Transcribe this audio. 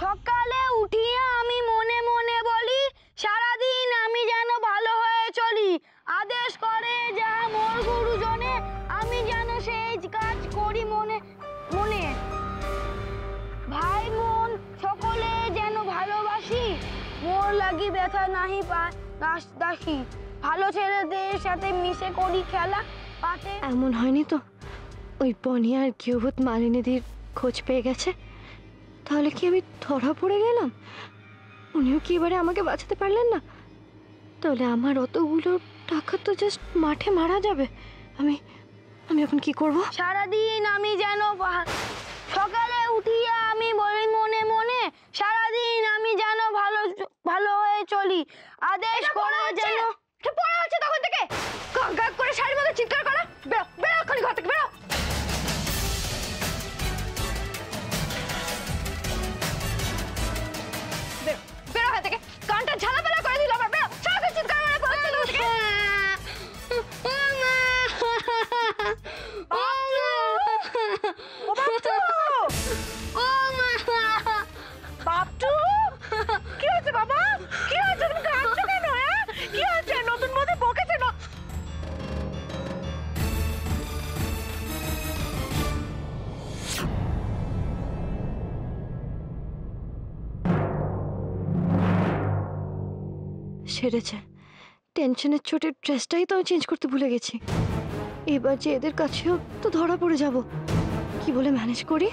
সকালে উঠিয়ে আমি মনে মনে বলি সারাদিন আমি যেন ভালো হয়ে চলি, আদেশ করে যা মোর গুরুজনে আমি যেন সেই কাজ করি মনে মনে। ভাই মন সকলে যেন ভালোবাসি, মোর লাগি ব্যথা নাহি পায় দাসী, ভালো ছেলেদের সাথে মিশে করি খেলা পাতে। এমন হয়নি তো ওই বনি আর গৃহভূত মালিনীদির খোঁজ পেয়ে গেছে? তাহলে কি আমি ধরা পড়ে গেলাম? উনিও কি এবারে আমাকে বাঁচাতে পারলেন না? তাহলে আমার অতগুলো টাকা তো জাস্ট মাঠে মারা যাবে। আমি আমি এখন কি করব? সারাদিন আমি যেন সকালে উঠিয়া আমি বলি মনে মনে সারাদিন আমি যেন ভালো ভালো হয়ে চলি, আদেশ করে যেন। পড়া হচ্ছে তখন থেকে গাগ করে শাড়ির মধ্যে চিৎকার করা। বেরো বেরো এক্ষুনি ঘর থেকে বেরো। বেরো হাত থেকে, কানটা ঝালাপালা করে দিল আবার। বেরো সারাদিন চিৎকার করে পড়ছে তখন থেকে। কি হয়েছে বাবা? কি হয়েছে? তুমি কাঁদছো কেন? কি হয়েছে? নতুন বৌদি বকেছে না? সেরেছে। টেনশনের চোটে ড্রেসটাই তো আমি চেঞ্জ করতে ভুলে গেছি। এবার যে এদের কাছেও তো ধরা পড়ে যাব, কি বলে ম্যানেজ করি?